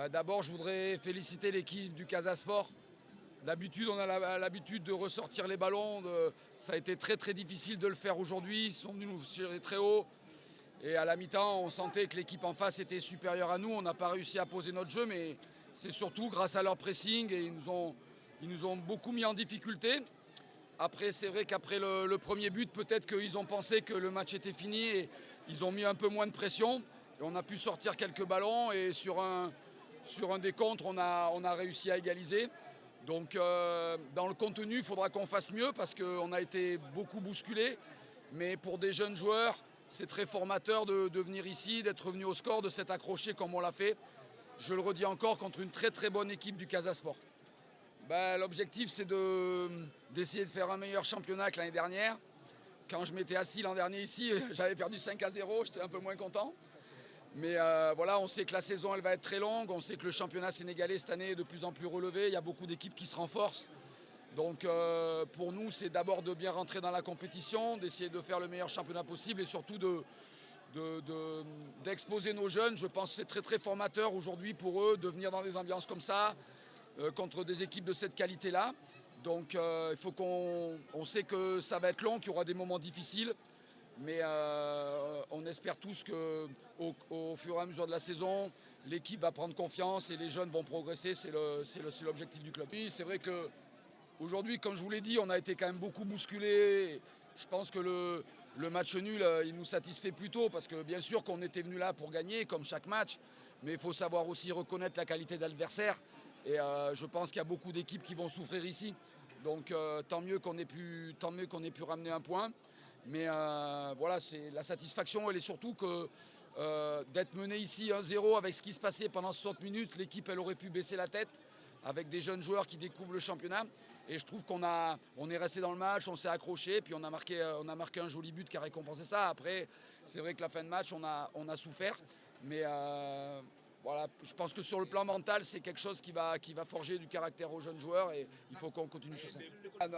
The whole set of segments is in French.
D'abord, je voudrais féliciter l'équipe du Casa Sport. D'habitude, on a l'habitude de ressortir les ballons. Ça a été très très difficile de le faire aujourd'hui. Ils sont venus nous tirer très haut. Et à la mi-temps, on sentait que l'équipe en face était supérieure à nous. On n'a pas réussi à poser notre jeu, mais c'est surtout grâce à leur pressing. Et ils nous ont beaucoup mis en difficulté. Après, c'est vrai qu'après le premier but, peut-être qu'ils ont pensé que le match était fini et ils ont mis un peu moins de pression. Et on a pu sortir quelques ballons et sur un des contres, on a réussi à égaliser. Donc dans le contenu, il faudra qu'on fasse mieux parce qu'on a été beaucoup bousculés. Mais pour des jeunes joueurs, c'est très formateur de venir ici, d'être revenu au score, de s'être accroché comme on l'a fait. Je le redis encore, contre une très très bonne équipe du Casa Sport. L'objectif, c'est d'essayer de faire un meilleur championnat que l'année dernière. Quand je m'étais assis l'an dernier ici, j'avais perdu 5-0, j'étais un peu moins content. Mais voilà, on sait que la saison elle va être très longue, on sait que le championnat sénégalais cette année est de plus en plus relevé, il y a beaucoup d'équipes qui se renforcent. Donc pour nous, c'est d'abord de bien rentrer dans la compétition, d'essayer de faire le meilleur championnat possible et surtout d'exposer nos jeunes. Je pense que c'est très très formateur aujourd'hui pour eux de venir dans des ambiances comme ça, contre des équipes de cette qualité-là. Donc il faut on sait que ça va être long, qu'il y aura des moments difficiles. Mais on espère tous qu'au fur et à mesure de la saison, l'équipe va prendre confiance et les jeunes vont progresser. C'est l'objectif du club. Oui, c'est vrai qu'aujourd'hui, comme je vous l'ai dit, on a été quand même beaucoup bousculé. Je pense que le match nul, il nous satisfait plutôt parce que bien sûr qu'on était venu là pour gagner, comme chaque match. Mais il faut savoir aussi reconnaître la qualité de l'adversaire. Et je pense qu'il y a beaucoup d'équipes qui vont souffrir ici. Donc tant mieux qu'on ait pu ramener un point. Mais voilà, la satisfaction, elle est surtout que d'être mené ici 1-0 avec ce qui se passait pendant 60 minutes, l'équipe, elle aurait pu baisser la tête avec des jeunes joueurs qui découvrent le championnat. Et je trouve on est resté dans le match, on s'est accroché, puis on a marqué un joli but qui a récompensé ça. Après, c'est vrai que la fin de match, on a souffert. Mais voilà, je pense que sur le plan mental, c'est quelque chose qui va forger du caractère aux jeunes joueurs et il faut qu'on continue sur ça.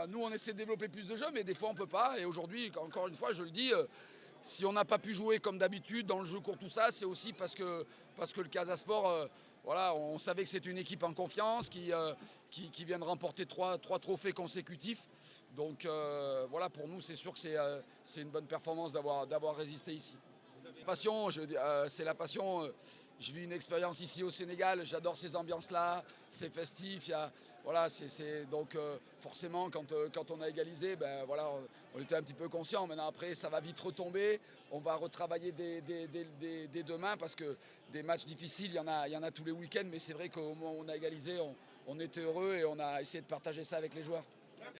Nous, on essaie de développer plus de jeux, mais des fois, on ne peut pas. Et aujourd'hui, encore une fois, je le dis, si on n'a pas pu jouer comme d'habitude dans le jeu court, tout ça, c'est aussi parce que le Casa Sport, voilà, on savait que c'était une équipe en confiance qui vient de remporter trois trophées consécutifs. Donc voilà, pour nous, c'est sûr que c'est une bonne performance d'avoir résisté ici. Passion, c'est la passion. Je vis une expérience ici au Sénégal, j'adore ces ambiances-là, c'est festif. Voilà, donc forcément, quand on a égalisé, voilà, on était un petit peu conscient. Maintenant, après, ça va vite retomber. On va retravailler dès demain parce que des matchs difficiles, il y en a tous les week-ends. Mais c'est vrai qu'au moment où on a égalisé, on était heureux et on a essayé de partager ça avec les joueurs.